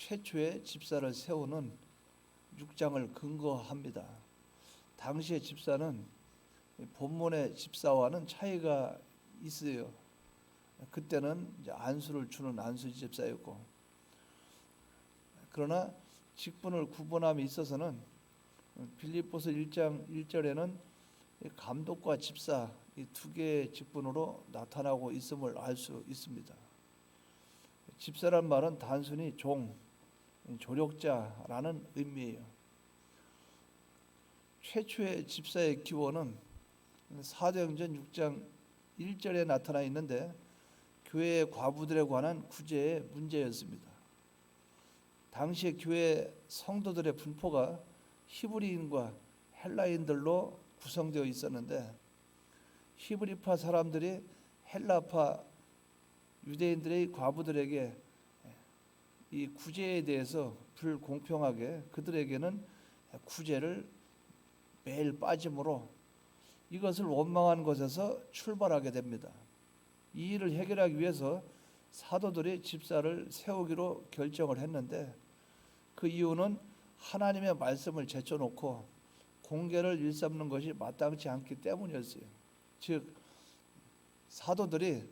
최초의 집사를 세우는 6장을 근거합니다. 당시의 집사는 본문의 집사와는 차이가 있어요. 그때는 이제 안수를 주는 안수 집사였고, 그러나 직분을 구분함에 있어서는 빌립보서 1장 1절에는 감독과 집사 이 두 개의 직분으로 나타나고 있음을 알 수 있습니다. 집사란 말은 단순히 종, 조력자라는 의미예요. 최초의 집사의 기원은 사도행전 6장 1절에 나타나 있는데 교회의 과부들에 관한 구제의 문제였습니다. 당시의 교회 성도들의 분포가 히브리인과 헬라인들로 구성되어 있었는데, 히브리파 사람들이 헬라파 유대인들의 과부들에게 이 구제에 대해서 불공평하게 그들에게는 구제를 매일 빠짐으로 이것을 원망한 것에서 출발하게 됩니다. 이 일을 해결하기 위해서 사도들이 집사를 세우기로 결정을 했는데, 그 이유는 하나님의 말씀을 제쳐놓고 공개를 일삼는 것이 마땅치 않기 때문이었어요. 즉, 사도들이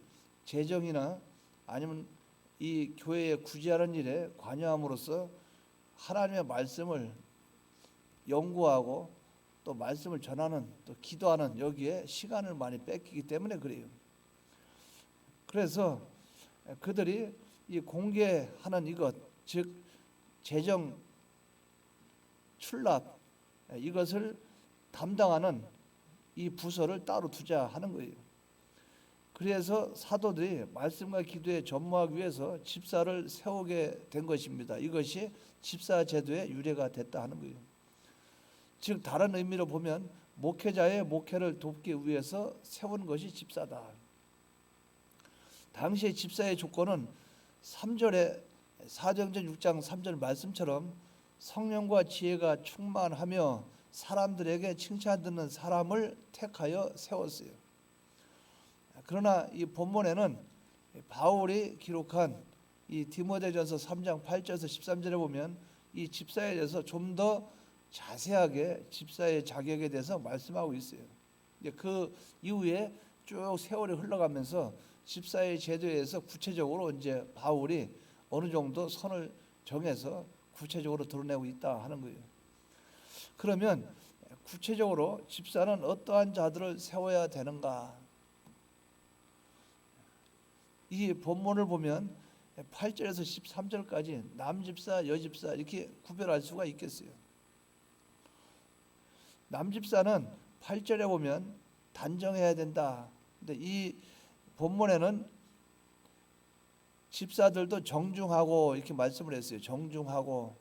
재정이나 아니면 이 교회에 구제하는 일에 관여함으로써 하나님의 말씀을 연구하고 또 말씀을 전하는, 또 기도하는 여기에 시간을 많이 뺏기기 때문에 그래요. 그래서 그들이 이 공개하는 이것, 즉 재정 출납, 이것을 담당하는 이 부서를 따로 두자 하는 거예요. 그래서 사도들이 말씀과 기도에 전무하기 위해서 집사를 세우게 된 것입니다. 이것이 집사 제도의 유래가 됐다 하는 거예요. 즉 다른 의미로 보면 목회자의 목회를 돕기 위해서 세운 것이 집사다. 당시의 집사의 조건은 3절에 사도행전 6장 3절 말씀처럼 성령과 지혜가 충만하며 사람들에게 칭찬 듣는 사람을 택하여 세웠어요. 그러나 이 본문에는 바울이 기록한 이 디모데전서 3장 8절에서 13절에 보면 이 집사에 대해서 좀 더 자세하게 집사의 자격에 대해서 말씀하고 있어요. 그 이후에 쭉 세월이 흘러가면서 집사의 제도에 대해서 구체적으로 이제 바울이 어느 정도 선을 정해서 구체적으로 드러내고 있다 하는 거예요. 그러면 구체적으로 집사는 어떠한 자들을 세워야 되는가? 이 본문을 보면 8절에서 13절까지 남집사, 여집사 이렇게 구별할 수가 있겠어요. 남집사는 8절에 보면 단정해야 된다. 근데 이 본문에는 집사들도 정중하고 이렇게 말씀을 했어요. 정중하고,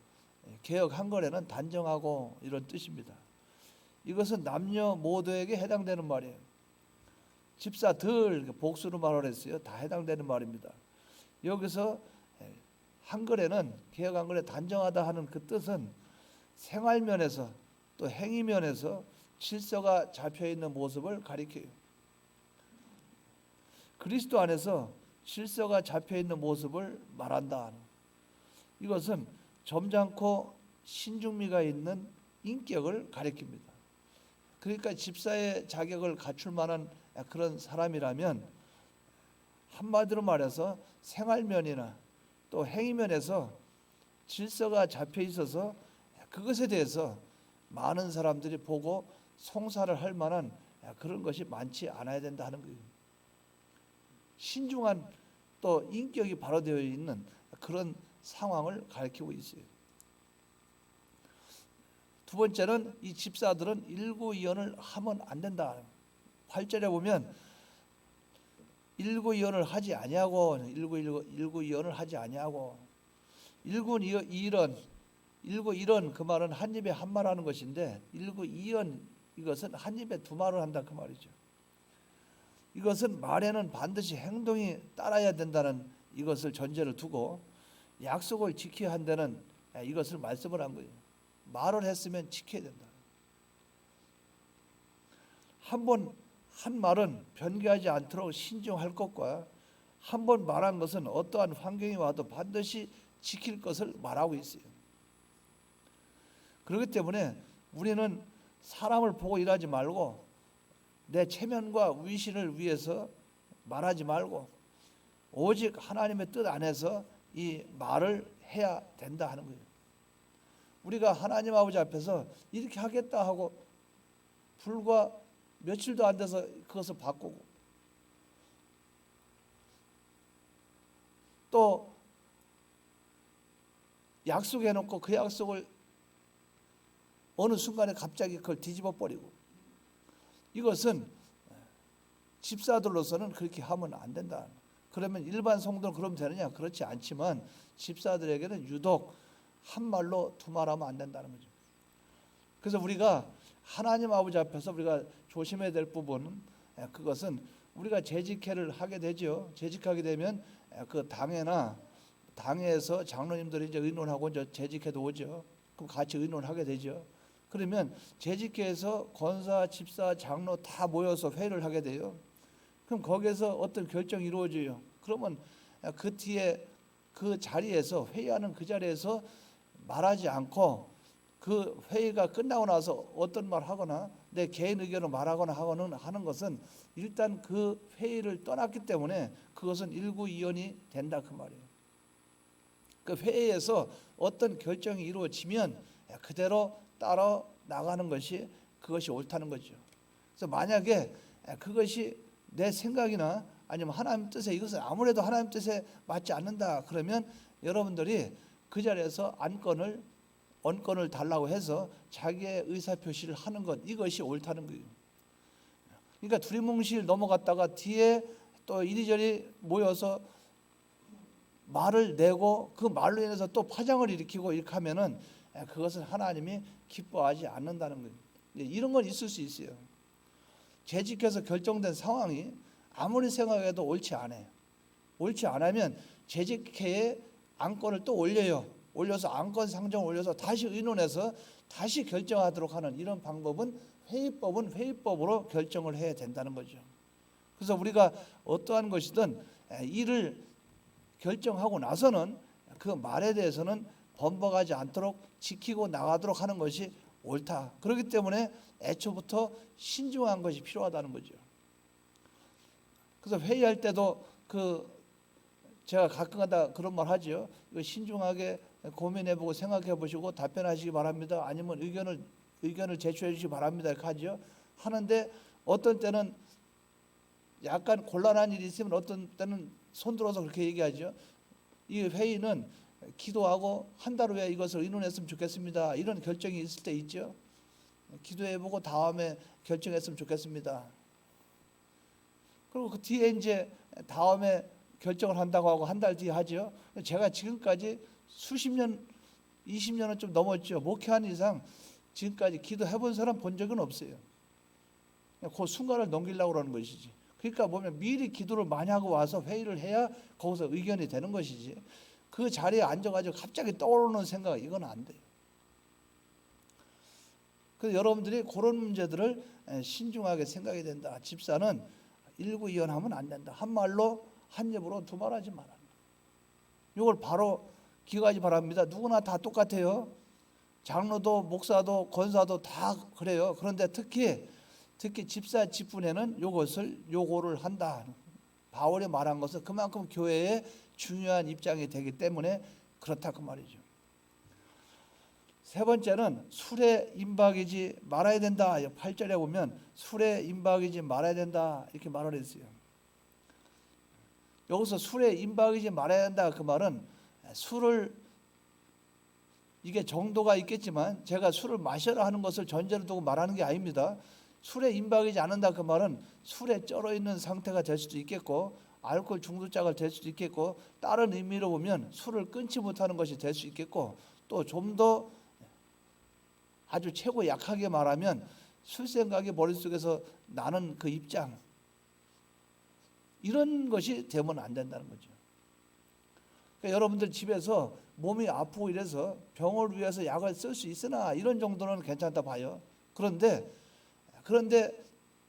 개역 한글에는 단정하고 이런 뜻입니다. 이것은 남녀 모두에게 해당되는 말이에요. 집사들 복수로 말을 했어요. 다 해당되는 말입니다. 여기서 한글에는, 개역 한글에 단정하다 하는 그 뜻은 생활면에서 또 행위면에서 질서가 잡혀있는 모습을 가리켜요. 그리스도 안에서 질서가 잡혀있는 모습을 말한다. 이것은 점잖고 신중미가 있는 인격을 가리킵니다. 그러니까 집사의 자격을 갖출 만한 그런 사람이라면 한마디로 말해서 생활면이나 또 행위면에서 질서가 잡혀 있어서 그것에 대해서 많은 사람들이 보고 송사를 할 만한 그런 것이 많지 않아야 된다 하는 거예요. 신중한 또 인격이 발휘되어 있는 그런 상황을 가리키고 있어요. 두 번째는 이 집사들은 일구이연을 하면 안 된다. 8절에 보면 일구이연을 하지 아니하고, 일구이연을 하지 아니하고, 일구이연 그 말은 한 입에 한 말 하는 것인데, 일구이연 이것은 한 입에 두 말을 한다 그 말이죠. 이것은 말에는 반드시 행동이 따라야 된다는 이것을 전제를 두고 약속을 지켜야 한다는 이것을 말씀을 한 거예요. 말을 했으면 지켜야 된다. 한 번 한 말은 변개하지 않도록 신중할 것과 한 번 말한 것은 어떠한 환경이 와도 반드시 지킬 것을 말하고 있어요. 그렇기 때문에 우리는 사람을 보고 일하지 말고 내 체면과 위신을 위해서 말하지 말고 오직 하나님의 뜻 안에서 이 말을 해야 된다 하는 거예요. 우리가 하나님 아버지 앞에서 이렇게 하겠다 하고 불과 며칠도 안 돼서 그것을 바꾸고 또 약속해놓고 그 약속을 어느 순간에 갑자기 그걸 뒤집어 버리고, 이것은 집사들로서는 그렇게 하면 안 된다. 그러면 일반 성도는 그러면 되느냐? 그렇지 않지만 집사들에게는 유독 한 말로 두 말하면 안 된다는 거죠. 그래서 우리가 하나님 아버지 앞에서 우리가 조심해야 될 부분은 그것은 우리가 재직회를 하게 되죠. 재직하게 되면 그 당에서 장로님들이 이제 의논하고 이제 재직회도 오죠. 그럼 같이 의논하게 되죠. 그러면 재직회에서 권사, 집사, 장로 다 모여서 회의를 하게 돼요. 그럼 거기에서 어떤 결정이 이루어져요. 그러면 그 뒤에 그 자리에서 회의하는 그 자리에서 말하지 않고 그 회의가 끝나고 나서 어떤 말 하거나 내 개인 의견을 말하거나 하는 것은 일단 그 회의를 떠났기 때문에 그것은 일구이연이 된다 그 말이에요. 그 회의에서 어떤 결정이 이루어지면 그대로 따라 나가는 것이 그것이 옳다는 거죠. 그래서 만약에 그것이 내 생각이나 아니면 하나님 뜻에 이것은 아무래도 하나님 뜻에 맞지 않는다 그러면 여러분들이 그 자리에서 언권을 달라고 해서 자기의 의사표시를 하는 것, 이것이 옳다는 거예요. 그러니까 두리뭉실 넘어갔다가 뒤에 또 이리저리 모여서 말을 내고 그 말로 인해서 또 파장을 일으키고 이렇게 하면은 그것은 하나님이 기뻐하지 않는다는 거예요. 이런 건 있을 수 있어요. 재직해서 결정된 상황이 아무리 생각해도 옳지 않아요. 옳지 않으면 재직회에 안건을 또 올려서 안건 상정을 올려서 다시 의논해서 다시 결정하도록 하는 이런 방법은 회의법으로 결정을 해야 된다는 거죠. 그래서 우리가 어떠한 것이든 일을 결정하고 나서는 그 말에 대해서는 번복하지 않도록 지키고 나가도록 하는 것이 옳다. 그렇기 때문에 애초부터 신중한 것이 필요하다는 거죠. 그래서 회의할 때도 제가 가끔가다 그런 말 하죠. 이거 신중하게 고민해보고 생각해보시고 답변하시기 바랍니다. 아니면 의견을 제출해 주시기 바랍니다. 이렇게 하죠. 하는데 어떤 때는 약간 곤란한 일이 있으면 어떤 때는 손들어서 그렇게 얘기하죠. 이 회의는 기도하고 한 달 후에 이것을 의논했으면 좋겠습니다. 이런 결정이 있을 때 있죠. 기도해보고 다음에 결정했으면 좋겠습니다. 그리고 그 뒤에 이제 다음에 결정을 한다고 하고 한 달 뒤에 하죠. 제가 지금까지 수십 년, 20년은 좀 넘었죠. 목회한 이상 지금까지 기도해본 사람 본 적은 없어요. 그 순간을 넘기려고 그러는 것이지. 그러니까 보면 미리 기도를 많이 하고 와서 회의를 해야 거기서 의견이 되는 것이지. 그 자리에 앉아가지고 갑자기 떠오르는 생각, 이건 안 돼요. 그래서 여러분들이 그런 문제들을 신중하게 생각해야 된다. 집사는 일구이연하면 안 된다. 한 말로 한 입으로 두 말하지 마라. 이걸 바로 기억하지 바랍니다. 누구나 다 똑같아요. 장로도 목사도 권사도 다 그래요. 그런데 특히 집사 직분에는 요거를 한다. 바울이 말한 것은 그만큼 교회의 중요한 입장이 되기 때문에 그렇다 그 말이죠. 세 번째는 술에 임박이지 말아야 된다. 8절에 보면 술에 임박이지 말아야 된다 이렇게 말을 했어요. 여기서 술에 임박이지 말아야 된다 그 말은 술을 이게 정도가 있겠지만 제가 술을 마셔라 하는 것을 전제로 두고 말하는 게 아닙니다. 술에 임박이지 않는다 그 말은 술에 쩔어 있는 상태가 될 수도 있겠고 알코올 중독자가 될 수도 있겠고 다른 의미로 보면 술을 끊지 못하는 것이 될 수 있겠고 또 좀 더 아주 최고 약하게 말하면 술 생각이 머릿속에서 나는 그 입장 이런 것이 되면 안 된다는 거죠. 그러니까 여러분들 집에서 몸이 아프고 이래서 병을 위해서 약을 쓸 수 있으나 이런 정도는 괜찮다 봐요. 그런데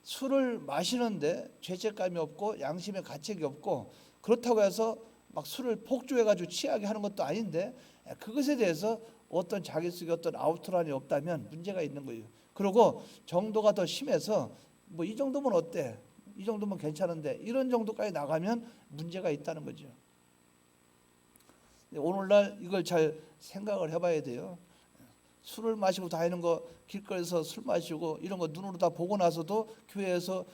술을 마시는데 죄책감이 없고 양심의 가책이 없고 그렇다고 해서 막 술을 폭주해가지고 취하게 하는 것도 아닌데 그것에 대해서 어떤 자기 속에 어떤 아우트라인이 없다면 문제가 있는 거예요. 그리고 정도가 더 심해서 뭐 이 정도면 어때? 이 정도면 괜찮은데 이런 정도까지 나가면 문제가 있다는 거죠. 오늘날 이걸 잘 생각을 해봐야 돼요. 술을 마시고 다니는 거, 길거리에서 술 마시고 이런 거 눈으로 다 보고 나서도 교회에서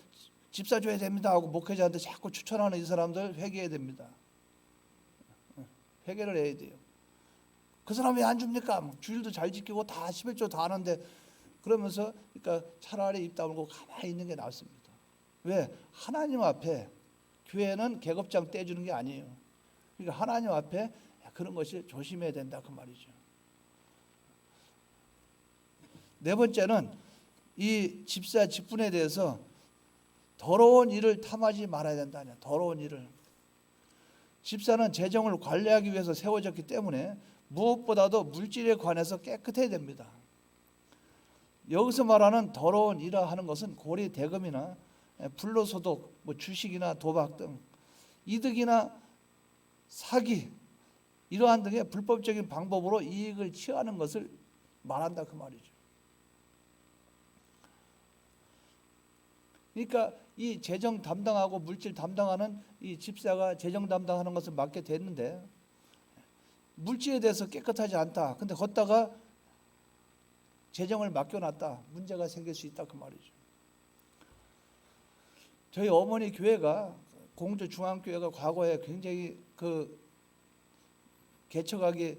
집사 줘야 됩니다 하고 목회자한테 자꾸 추천하는 이 사람들 회개해야 됩니다. 회개를 해야 돼요. 그 사람 왜 안 줍니까? 주일도 잘 지키고 다 11조 다 하는데 그러면서 그러니까 차라리 입 다물고 가만히 있는 게 낫습니다. 왜? 하나님 앞에 교회는 계급장 떼주는 게 아니에요. 그러니까 하나님 앞에 그런 것이 조심해야 된다 그 말이죠. 네 번째는 이 집사 직분에 대해서 더러운 일을 탐하지 말아야 된다냐. 더러운 일을. 집사는 재정을 관리하기 위해서 세워졌기 때문에 무엇보다도 물질에 관해서 깨끗해야 됩니다. 여기서 말하는 더러운 일을 하는 것은 고리 대금이나 불로소득, 뭐 주식이나 도박 등 이득이나 사기 이러한 등의 불법적인 방법으로 이익을 취하는 것을 말한다 그 말이죠. 그러니까 이 재정 담당하고 물질 담당하는 이 집사가 재정 담당하는 것을 맡게 됐는데 물질에 대해서 깨끗하지 않다. 근데 걷다가 재정을 맡겨놨다. 문제가 생길 수 있다 그 말이죠. 저희 어머니 교회가 공주 중앙교회가 과거에 굉장히 그 개척하기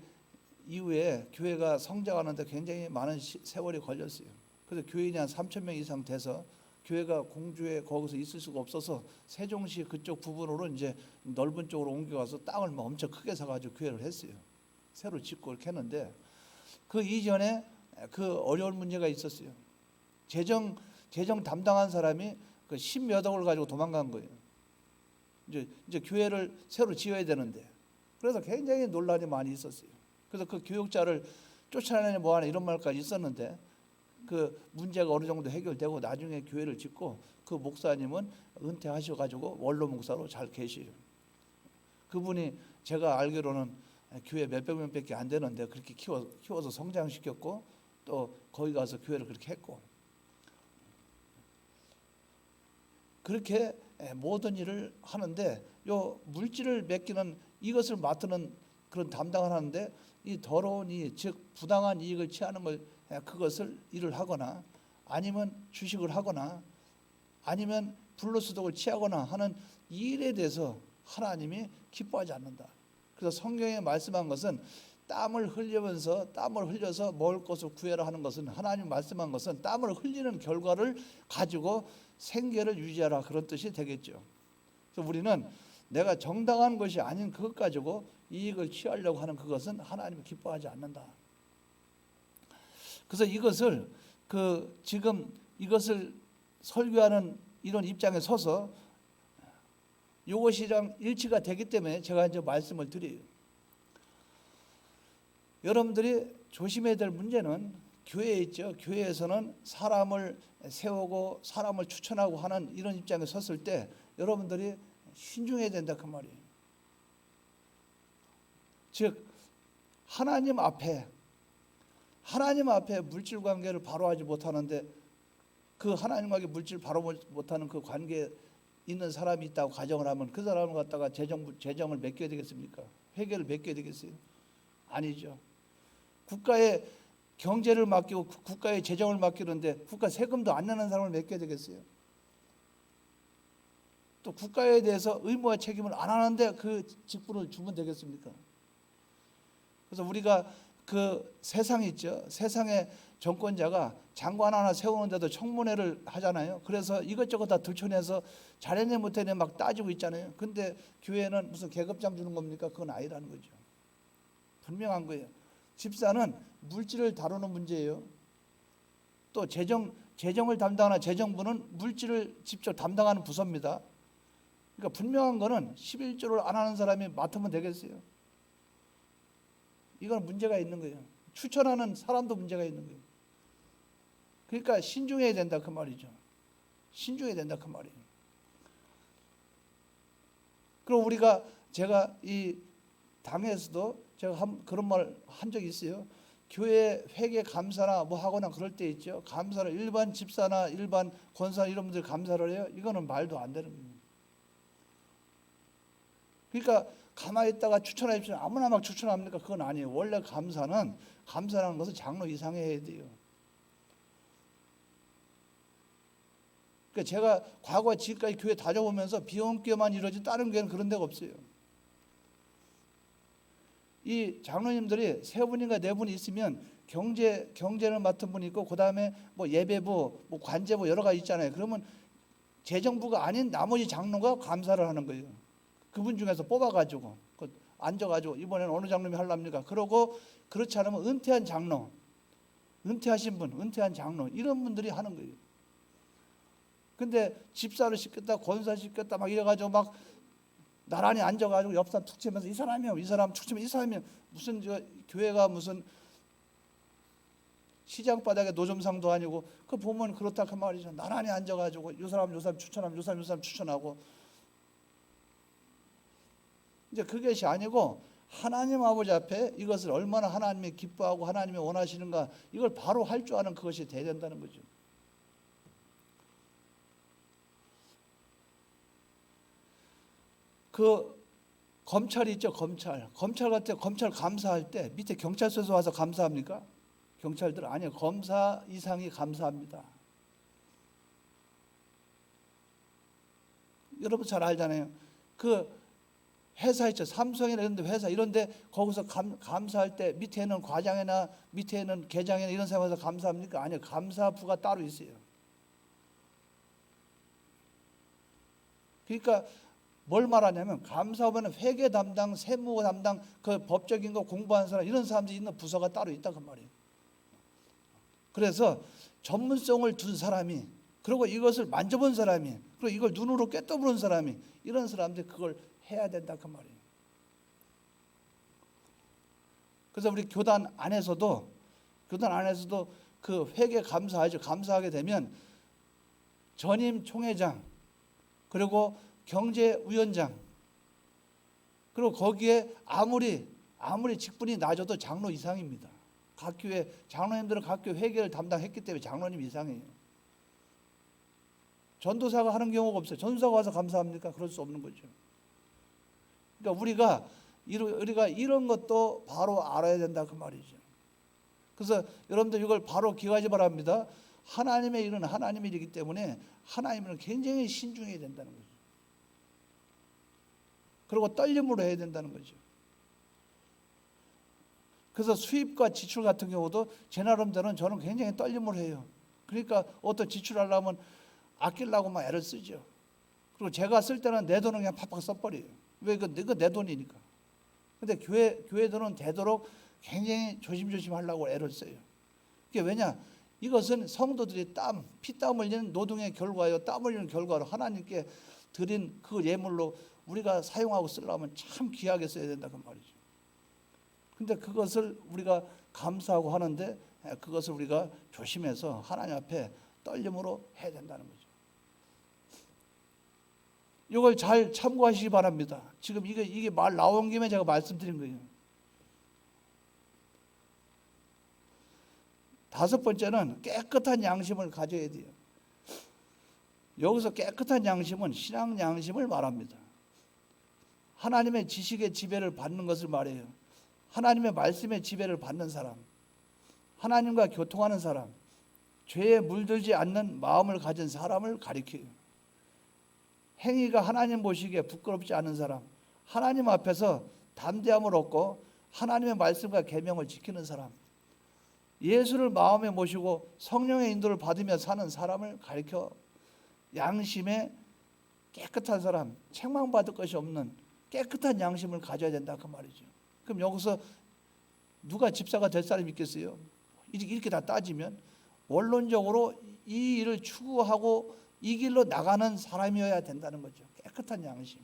이후에 교회가 성장하는데 굉장히 많은 세월이 걸렸어요. 그래서 교인이 한 3,000명 이상 돼서 교회가 공주에 거기서 있을 수가 없어서 세종시 그쪽 부분으로 이제 넓은 쪽으로 옮겨가서 땅을 막 엄청 크게 사가지고 교회를 했어요. 새로 짓고 이렇게 했는데 그 이전에 그 어려운 문제가 있었어요. 재정 담당한 사람이 그 10몇 억을 가지고 도망간 거예요. 이제 교회를 새로 지어야 되는데 그래서 굉장히 논란이 많이 있었어요. 그래서 그 교육자를 쫓아내냐 뭐하냐 이런 말까지 있었는데 그 문제가 어느 정도 해결되고 나중에 교회를 짓고 그 목사님은 은퇴하셔가지고 원로 목사로 잘 계시요. 그분이 제가 알기로는 교회 몇백 명밖에 안 되는데 그렇게 키워서 성장시켰고 또 거기 가서 교회를 그렇게 했고 그렇게 모든 일을 하는데 요 물질을 맡기는 이것을 맡는 그런 담당을 하는데 이 더러운 이 즉 부당한 이익을 취하는 걸 그것을 일을 하거나 아니면 주식을 하거나 아니면 불로소득을 취하거나 하는 이 일에 대해서 하나님이 기뻐하지 않는다. 그래서 성경에 말씀한 것은 땀을 흘려서 먹을 것을 구해라 하는 것은 하나님 말씀한 것은 땀을 흘리는 결과를 가지고 생계를 유지하라 그런 뜻이 되겠죠. 그래서 우리는 내가 정당한 것이 아닌 그것 가지고 이익을 취하려고 하는 그것은 하나님이 기뻐하지 않는다. 그래서 이것을 지금 이것을 설교하는 이런 입장에 서서 이것이랑 일치가 되기 때문에 제가 이제 말씀을 드려요. 여러분들이 조심해야 될 문제는 교회에 있죠. 교회에서는 사람을 세우고 사람을 추천하고 하는 이런 입장에 섰을 때 여러분들이 신중해야 된다 그 말이에요. 즉 하나님 앞에 물질 관계를 바로 하지 못하는데 그 하나님과의 물질 바로 못하는 그 관계에 있는 사람이 있다고 가정을 하면 그 사람을 갖다가 재정을 맡겨야 되겠습니까? 회계를 맡겨야 되겠어요? 아니죠. 국가의 경제를 맡기고 국가의 재정을 맡기는데 국가 세금도 안 내는 사람을 맡겨야 되겠어요? 또 국가에 대해서 의무와 책임을 안 하는데 그 직분을 주면 되겠습니까? 그래서 우리가 그 세상 있죠. 세상의 정권자가 장관 하나 세우는데도 청문회를 하잖아요. 그래서 이것저것 다 들춰내서 잘했네 못했네 막 따지고 있잖아요. 근데 교회는 무슨 계급장 주는 겁니까? 그건 아니라는 거죠. 분명한 거예요. 집사는 물질을 다루는 문제예요. 또 재정을 담당하는 재정부는 물질을 직접 담당하는 부서입니다. 그러니까 분명한 거는 11조를 안 하는 사람이 맡으면 되겠어요. 이건 문제가 있는 거예요. 추천하는 사람도 문제가 있는 거예요. 그러니까 신중해야 된다 그 말이죠. 신중해야 된다 그 말이에요. 그럼 우리가 제가 이 당에서도 제가 그런 말 한 적이 있어요. 교회 회계 감사나 뭐 하거나 그럴 때 있죠. 감사를 일반 집사나 일반 권사 이런 분들 감사를 해요. 이거는 말도 안 되는 거예요. 그러니까 가만히 있다가 추천해 주시면 아무나 막 추천합니까? 그건 아니에요. 원래 감사라는 것은 장로 이상이 해야 돼요. 그러니까 제가 과거 지금까지 교회 다녀보면서 비원교만 이루어진 다른 교회는 그런 데가 없어요. 이 장로님들이 세 분인가 네 분이 있으면 경제를 맡은 분이 있고, 그 다음에 뭐 예배부, 뭐 관제부 여러 가지 있잖아요. 그러면 재정부가 아닌 나머지 장로가 감사를 하는 거예요. 그분 중에서 뽑아가지고 앉아가지고 이번에는 어느 장로님이 하려합니까? 그러고 그렇지 않으면 은퇴한 장로, 은퇴하신 분, 은퇴한 장로 이런 분들이 하는 거예요. 근데 집사를 시켰다, 권사 시켰다 막 이래가지고 막 나란히 앉아가지고 옆 사람 툭 치면서 이 사람이요, 이 사람 툭 치면 이 사람이요. 무슨 교회가 무슨 시장 바닥에 노점상도 아니고 그 보면 그렇다 그 말이죠. 나란히 앉아가지고 이 사람 추천하면 이 사람 추천하고. 이제 그것이 아니고 하나님 아버지 앞에 이것을 얼마나 하나님이 기뻐하고 하나님이 원하시는가 이걸 바로 할 줄 아는 그것이 돼야 된다는 거죠. 그 검찰이 있죠. 검찰 같은 검찰 감사할 때 밑에 경찰서에서 와서 감사합니까? 경찰들 아니요. 검사 이상이 감사합니다. 여러분 잘 알잖아요. 그 회사 있죠. 삼성이나 이런 데 회사 이런 데 거기서 감사할 때 밑에는 과장이나 밑에는 계장이나 이런 사람에서 감사합니까? 아니요. 감사부가 따로 있어요. 그러니까 뭘 말하냐면 감사부는 회계 담당, 세무 담당, 그 법적인 거 공부하는 사람 이런 사람들이 있는 부서가 따로 있다 그 말이에요. 그래서 전문성을 둔 사람이, 그리고 이것을 만져본 사람이, 그리고 이걸 눈으로 꿰떠보는 사람이, 이런 사람들이 그걸 해야 된다 그 말이에요. 그래서 우리 교단 안에서도 그 회계 감사하죠. 감사하게 되면 전임 총회장, 그리고 경제위원장, 그리고 거기에 아무리 직분이 낮아도 장로 이상입니다. 각 교회 장로님들은 각 교회 회계를 담당했기 때문에 장로님 이상이에요. 전도사가 하는 경우가 없어요. 전도사가 와서 감사합니까? 그럴 수 없는 거죠. 그러니까 우리가 이런 것도 바로 알아야 된다 그 말이죠. 그래서 여러분들 이걸 바로 기억하지 바랍니다. 하나님의 일은 하나님의 일이기 때문에 하나님은 굉장히 신중해야 된다는 거죠. 그리고 떨림으로 해야 된다는 거죠. 그래서 수입과 지출 같은 경우도 제 나름대로는 저는 굉장히 떨림을 해요. 그러니까 어떤 지출하려면 아끼려고 막 애를 쓰죠. 그리고 제가 쓸 때는 내 돈은 그냥 팍팍 써버려요. 왜? 이거 내 돈이니까. 근데 교회들은 되도록 굉장히 조심조심 하려고 애를 써요. 그게 왜냐? 이것은 성도들이 피땀 흘리는 노동의 결과예요. 땀 흘리는 결과로 하나님께 드린 그 예물로 우리가 사용하고 쓰려면 참 귀하게 써야 된다 그 말이죠. 근데 그것을 우리가 감사하고 하는데 그것을 우리가 조심해서 하나님 앞에 떨림으로 해야 된다는 거죠. 이걸 잘 참고하시기 바랍니다. 지금 이게 말 나온 김에 제가 말씀드린 거예요. 다섯 번째는 깨끗한 양심을 가져야 돼요. 여기서 깨끗한 양심은 신앙 양심을 말합니다. 하나님의 지식의 지배를 받는 것을 말해요. 하나님의 말씀의 지배를 받는 사람, 하나님과 교통하는 사람, 죄에 물들지 않는 마음을 가진 사람을 가리켜요. 행위가 하나님 보시기에 부끄럽지 않은 사람, 하나님 앞에서 담대함을 얻고 하나님의 말씀과 계명을 지키는 사람, 예수를 마음에 모시고 성령의 인도를 받으며 사는 사람을 가리켜 양심에 깨끗한 사람, 책망받을 것이 없는 깨끗한 양심을 가져야 된다 그 말이죠. 그럼 여기서 누가 집사가 될 사람이 있겠어요? 이렇게 다 따지면 원론적으로 이 일을 추구하고 이 길로 나가는 사람이어야 된다는 거죠. 깨끗한 양심.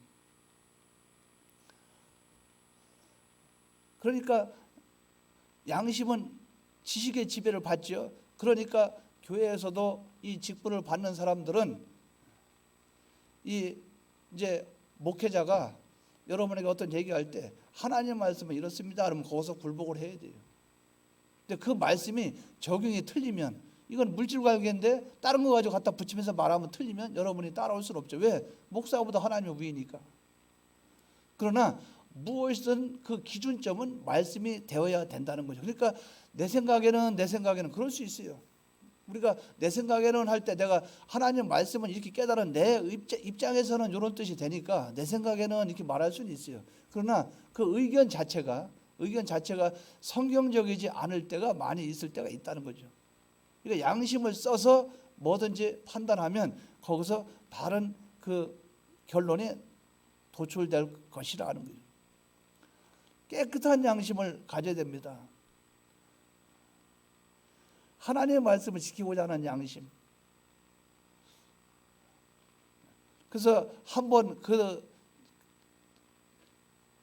그러니까 양심은 지식의 지배를 받죠. 그러니까 교회에서도 이 직분을 받는 사람들은 이제 목회자가 여러분에게 어떤 얘기할 때 하나님 말씀은 이렇습니다. 그러면 거기서 굴복을 해야 돼요. 근데 그 말씀이 적용이 틀리면 이건 물질 관계인데 다른 거 가지고 갖다 붙이면서 말하면 틀리면 여러분이 따라올 수는 없죠. 왜? 목사보다 하나님의 위니까. 그러나 무엇이든 그 기준점은 말씀이 되어야 된다는 거죠. 그러니까 내 생각에는 그럴 수 있어요. 우리가 내 생각에는 할 때 내가 하나님 말씀은 이렇게 깨달은 내 입장에서는 이런 뜻이 되니까 내 생각에는 이렇게 말할 수는 있어요. 그러나 그 의견 자체가 성경적이지 않을 때가 많이 있을 때가 있다는 거죠. 그러니까 양심을 써서 뭐든지 판단하면 거기서 바른 그 결론에 도출될 것이라는 거죠. 깨끗한 양심을 가져야 됩니다. 하나님의 말씀을 지키고자 하는 양심. 그래서 한번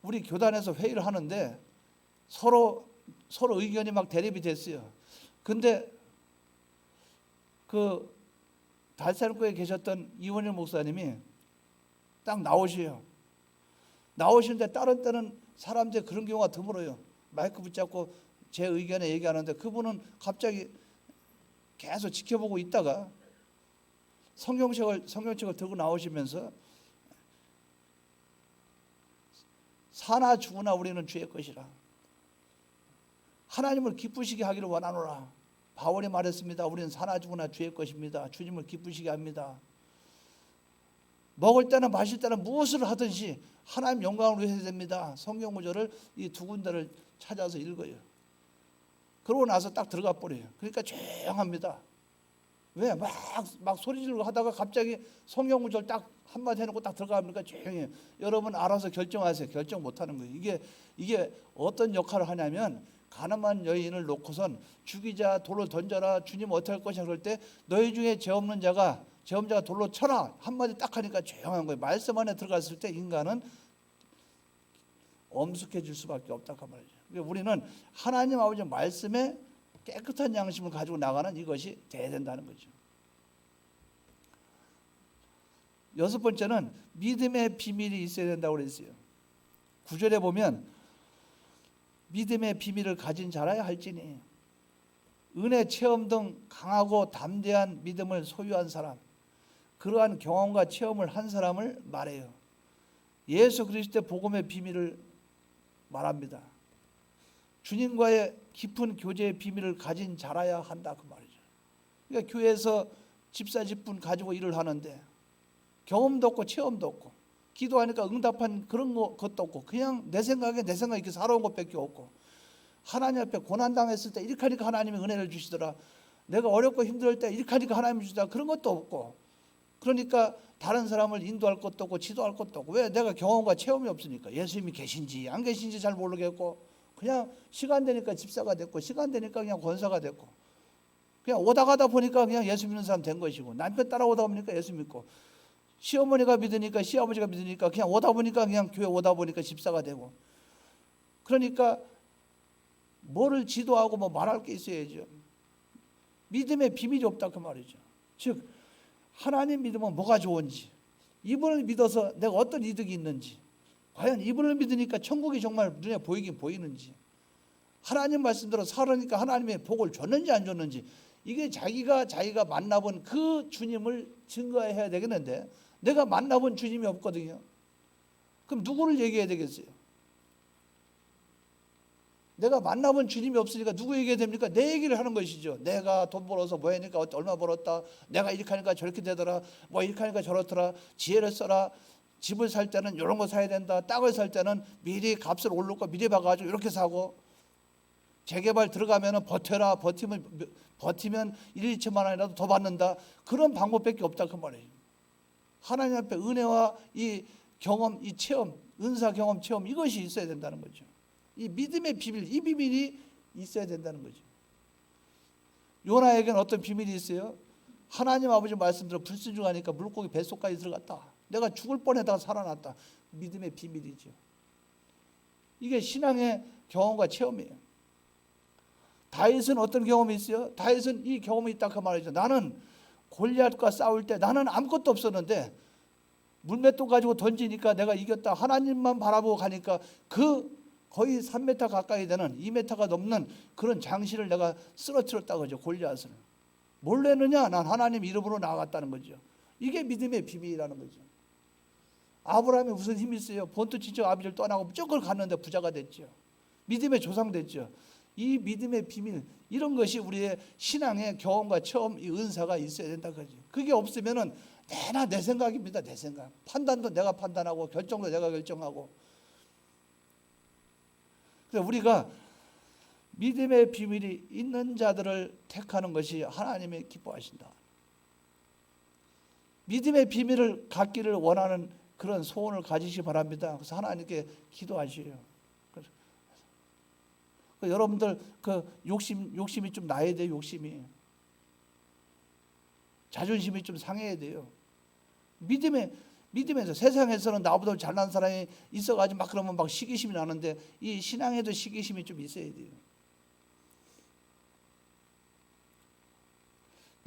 우리 교단에서 회의를 하는데 서로 의견이 막 대립이 됐어요. 근데 그 달산구에 계셨던 이원일 목사님이 딱 나오셔요. 나오시는데 다른 때는 사람들이 그런 경우가 드물어요. 마이크 붙잡고 제 의견에 얘기하는데 그분은 갑자기 계속 지켜보고 있다가 성경책을 들고 나오시면서 사나 죽으나 우리는 주의 것이라. 하나님을 기쁘시게 하기를 원하노라. 바울이 말했습니다. 우리는 사나 죽으나 주의 것입니다. 주님을 기쁘시게 합니다. 먹을 때나 마실 때나 무엇을 하든지 하나님 영광을 위해야 됩니다. 성경 구절을 이 두 군데를 찾아서 읽어요. 그러고 나서 딱 들어가 버려요. 그러니까 조용합니다. 왜? 막 소리 지르고 하다가 갑자기 성경 구절 딱 한마디 해놓고 딱 들어가니까 조용해요. 여러분 알아서 결정하세요. 결정 못하는 거예요. 이게 어떤 역할을 하냐면 가늠한 여인을 놓고선 죽이자 돌로 던져라 주님 어떻게 할 것이냐 그럴 때 너희 중에 죄 없는 자가 돌로 쳐라 한마디 딱 하니까 조용한 거예요. 말씀 안에 들어갔을 때 인간은 엄숙해질 수밖에 없다 그 말이죠. 우리는 하나님 아버지 말씀에 깨끗한 양심을 가지고 나가는 이것이 돼야 된다는 거죠. 여섯 번째는 믿음의 비밀이 있어야 된다고 그랬어요. 9절에 보면 믿음의 비밀을 가진 자라야 할지니 은혜 체험 등 강하고 담대한 믿음을 소유한 사람, 그러한 경험과 체험을 한 사람을 말해요. 예수 그리스도의 복음의 비밀을 말합니다. 주님과의 깊은 교제의 비밀을 가진 자라야 한다 그 말이죠. 그러니까 교회에서 집사 집분 가지고 일을 하는데 경험도 없고 체험도 없고 기도하니까 응답한 그런 것도 없고 그냥 내 생각에 이렇게 살아온 것밖에 없고 하나님 앞에 고난당했을 때 이렇게 하니까 하나님이 은혜를 주시더라. 내가 어렵고 힘들 때 이렇게 하니까 하나님이 주시더라. 그런 것도 없고 그러니까 다른 사람을 인도할 것도 없고 지도할 것도 없고 왜? 내가 경험과 체험이 없으니까. 예수님이 계신지 안 계신지 잘 모르겠고 그냥 시간 되니까 집사가 됐고 시간 되니까 그냥 권사가 됐고 그냥 오다 가다 보니까 그냥 예수 믿는 사람 된 것이고 남편 따라오다 보니까 예수 믿고 시어머니가 믿으니까 시아버지가 믿으니까 그냥 오다 보니까 그냥 교회 오다 보니까 집사가 되고 그러니까 뭐를 지도하고 뭐 말할 게 있어야죠. 믿음의 비밀이 없다 그 말이죠. 즉 하나님 믿으면 뭐가 좋은지 이분을 믿어서 내가 어떤 이득이 있는지 과연 이분을 믿으니까 천국이 정말 눈에 보이긴 보이는지 하나님 말씀대로 살으니까 하나님의 복을 줬는지 안 줬는지 이게 자기가 만나본 그 주님을 증거해야 되겠는데 내가 만나본 주님이 없거든요. 그럼 누구를 얘기해야 되겠어요? 내가 만나본 주님이 없으니까 누구 얘기해야 됩니까? 내 얘기를 하는 것이죠. 내가 돈 벌어서 뭐 하니까 얼마 벌었다. 내가 이렇게 하니까 저렇게 되더라. 뭐 이렇게 하니까 저렇더라. 지혜를 써라. 집을 살 때는 이런 거 사야 된다. 땅을 살 때는 미리 값을 오를 거 미리 봐가지고 이렇게 사고 재개발 들어가면 버텨라. 버티면 1, 2천만 원이라도 더 받는다. 그런 방법밖에 없다 그 말이에요. 하나님 앞에 은혜와 이 경험, 이 체험, 은사 경험 체험 이것이 있어야 된다는 거죠. 이 믿음의 비밀, 이 비밀이 있어야 된다는 거죠. 요나에게는 어떤 비밀이 있어요? 하나님 아버지 말씀대로 불순종하니까 물고기 뱃속까지 들어갔다. 내가 죽을 뻔했다가 살아났다. 믿음의 비밀이죠. 이게 신앙의 경험과 체험이에요. 다윗은 어떤 경험이 있어요? 다윗은 이 경험이 있다 그 말이죠. 나는 골리앗과 싸울 때 나는 아무것도 없었는데 물맷돌 가지고 던지니까 내가 이겼다. 하나님만 바라보고 가니까 그 거의 3m 가까이 되는 2m가 넘는 그런 장신을 내가 쓰러뜨렸다 그죠. 골리앗을. 뭘 내느냐? 난 하나님 이름으로 나아갔다는 거죠. 이게 믿음의 비밀이라는 거죠. 아브라함이 무슨 힘이 있어요? 본토 친척 아비를 떠나고 무조건 갔는데 부자가 됐죠. 믿음의 조상 됐죠. 이 믿음의 비밀, 이런 것이 우리의 신앙의 경험과 처음 이 은사가 있어야 된다 그러죠. 그게 없으면은 내나 내 생각입니다. 내 생각. 판단도 내가 판단하고 결정도 내가 결정하고. 그래서 우리가 믿음의 비밀이 있는 자들을 택하는 것이 하나님의 기뻐하신다. 믿음의 비밀을 갖기를 원하는 그런 소원을 가지시기 바랍니다. 그래서 하나님께 기도하시요. 여러분들 그 욕심이 좀 나야 돼요. 욕심이. 자존심이 좀 상해야 돼요. 믿음에서 세상에서는 나보다 잘난 사람이 있어가지고 막 그러면 막 시기심이 나는데 이 신앙에도 시기심이 좀 있어야 돼요.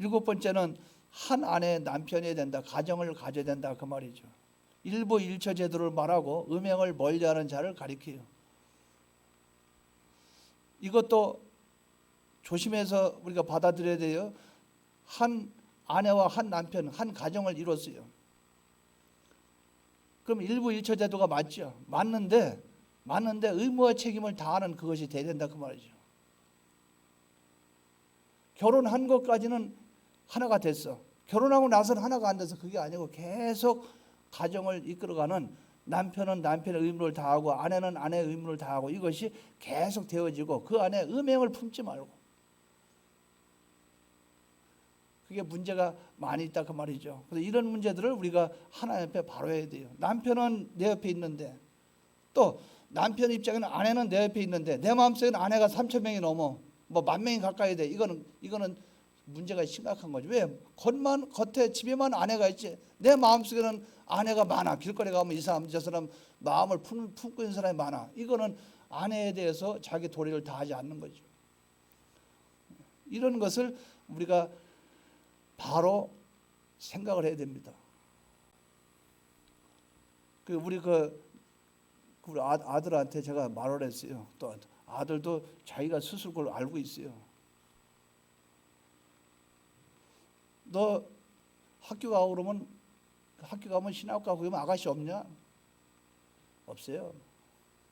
7번째는 한 아내의 남편이 된다. 가정을 가져야 된다. 그 말이죠. 일부 일처 제도를 말하고 음행을 멀리하는 자를 가리켜요. 이것도 조심해서 우리가 받아들여야 돼요. 한 아내와 한 남편, 한 가정을 이뤘어요. 그럼 일부 일처 제도가 맞죠. 맞는데 의무와 책임을 다하는 그것이 돼야 된다 그 말이죠. 결혼한 것까지는 하나가 됐어. 결혼하고 나서는 하나가 안 돼서 그게 아니고 계속 가정을 이끌어가는 남편은 남편의 의무를 다하고 아내는 아내의 의무를 다하고 이것이 계속 되어지고 그 안에 음행을 품지 말고. 그게 문제가 많이 있다 그 말이죠. 그래서 이런 문제들을 우리가 하나님 앞에 바로해야 돼요. 남편은 내 옆에 있는데 또 남편 입장에는 아내는 내 옆에 있는데 내 마음속에는 아내가 3,000명이 넘어 뭐 10,000명이 가까이 돼. 이거는 문제가 심각한 거죠. 왜? 겉에 집에만 아내가 있지 내 마음속에는 아내가 많아. 길거리 가면 이 사람 저 사람 마음을 품고 있는 사람이 많아. 이거는 아내에 대해서 자기 도리를 다하지 않는 거죠. 이런 것을 우리가 바로 생각을 해야 됩니다. 우리 우리 아들한테 제가 말을 했어요. 또 아들도 자기가 스스로 그걸 알고 있어요. 너 학교 가고 그러면 학교 가면 신학과 그러면 아가씨 없냐? 없어요.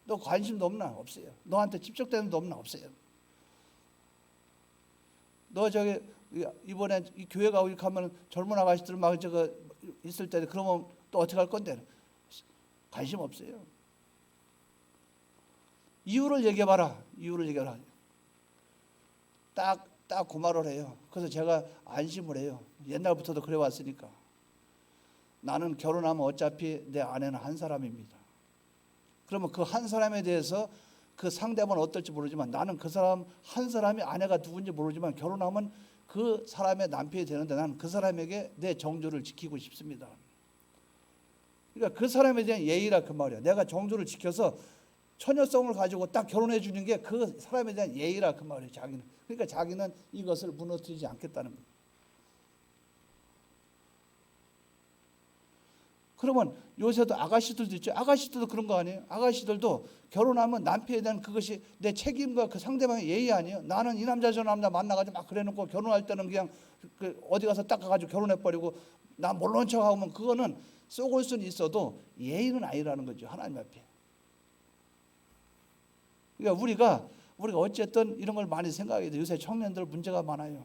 너 관심도 없나? 없어요. 너한테 집적되는 도 없나? 없어요. 너 저기 이번에 이 교회 가고 이렇게 하면 젊은 아가씨들 막 저거 있을 때 그러면 또 어떻게 할 건데? 관심 없어요. 이유를 얘기해봐라. 이유를 얘기해라. 딱 그 말을 해요. 그래서 제가 안심을 해요. 옛날부터도 그래 왔으니까. 나는 결혼하면 어차피 내 아내는 한 사람입니다. 그러면 그 한 사람에 대해서 그 상대방은 어떨지 모르지만 나는 그 사람 한 사람이 아내가 누군지 모르지만 결혼하면 그 사람의 남편이 되는데 나는 그 사람에게 내 정조를 지키고 싶습니다. 그러니까 그 사람에 대한 예의라 그 말이야. 내가 정조를 지켜서 처녀성을 가지고 딱 결혼해 주는 게 그 사람에 대한 예의라 그 말이에요. 자기는. 그러니까 자기는 이것을 무너뜨리지 않겠다는 거예요. 그러면 요새도 아가씨들도 있죠. 아가씨들도 그런 거 아니에요? 아가씨들도 결혼하면 남편에 대한 그것이 내 책임과 그 상대방의 예의 아니에요? 나는 이 남자 저 남자 만나가지고 막 그래놓고 결혼할 때는 그냥 어디 가서 딱 가가지고 결혼해버리고 나 모르는 척하면 그거는 쏘골 수는 있어도 예의는 아니라는 거죠. 하나님 앞에. 그러니까 우리가 어쨌든 이런 걸 많이 생각해야 돼요. 요새 청년들 문제가 많아요.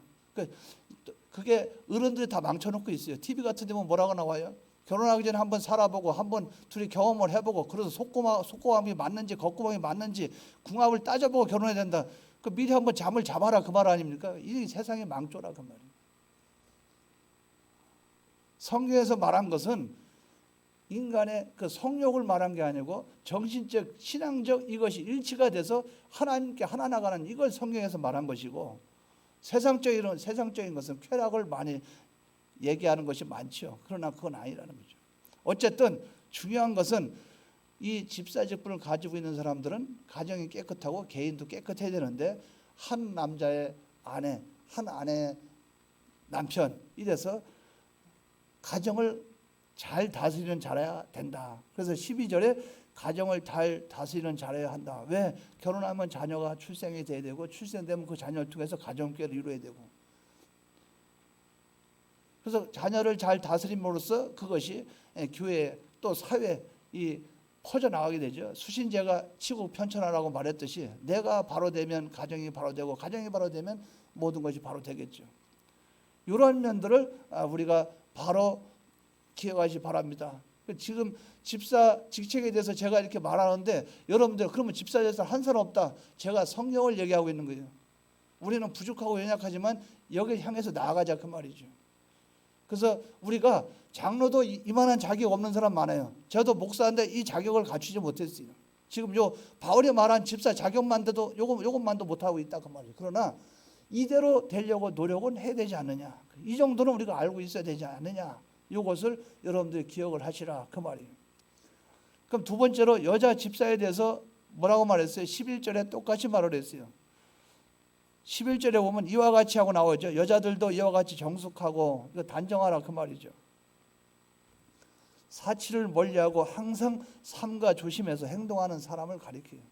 그게 어른들이 다 망쳐놓고 있어요. TV 같은 데 보면 뭐라고 나와요? 결혼하기 전에 한번 살아보고 한번 둘이 경험을 해보고 그래서 속고함이 맞는지 겉고함이 맞는지 궁합을 따져보고 결혼해야 된다. 미리 한번 잠을 잡아라 그 말 아닙니까? 이 세상의 망조라 그 말이에요. 성경에서 말한 것은 인간의 그 성욕을 말한 게 아니고 정신적, 신앙적 이것이 일치가 돼서 하나님께 하나 나가는 이걸 성경에서 말한 것이고 세상적인 것은 쾌락을 많이 얘기하는 것이 많죠. 그러나 그건 아니라는 거죠. 어쨌든 중요한 것은 이 집사직분을 가지고 있는 사람들은 가정이 깨끗하고 개인도 깨끗해야 되는데 한 남자의 아내, 한 아내의 남편 이래서 가정을 잘 다스리는 잘해야 된다. 그래서 12절에 가정을 잘 다스리는 잘해야 한다. 왜? 결혼하면 자녀가 출생이 돼야 되고 출생되면 그 자녀를 통해서 가정교회를 이루어야 되고, 그래서 자녀를 잘 다스림으로써 그것이 교회 또 사회 이 퍼져나가게 되죠. 수신제가 치고 편천하라고 말했듯이 내가 바로 되면 가정이 바로 되고 가정이 바로 되면 모든 것이 바로 되겠죠. 이런 면들을 우리가 바로 기억하시 바랍니다. 지금 집사 직책에 대해서 제가 이렇게 말하는데 여러분들 그러면 집사에 대해서 한 사람 없다. 제가 성경을 얘기하고 있는 거예요. 우리는 부족하고 연약하지만 여기 향해서 나아가자 그 말이죠. 그래서 우리가 장로도 이만한 자격 없는 사람 많아요. 저도 목사인데 이 자격을 갖추지 못했어요. 지금 요 바울이 말한 집사 자격만 돼도 요것만도 못하고 있다 그 말이에요. 그러나 이대로 되려고 노력은 해야 되지 않느냐. 이 정도는 우리가 알고 있어야 되지 않느냐. 이것을 여러분들이 기억을 하시라 그 말이에요. 그럼 두 번째로 여자 집사에 대해서 뭐라고 말했어요? 11절에 똑같이 말을 했어요. 11절에 보면 이와 같이 하고 나오죠. 여자들도 이와 같이 정숙하고 이거 단정하라 그 말이죠. 사치를 멀리하고 항상 삼가 조심해서 행동하는 사람을 가리켜요.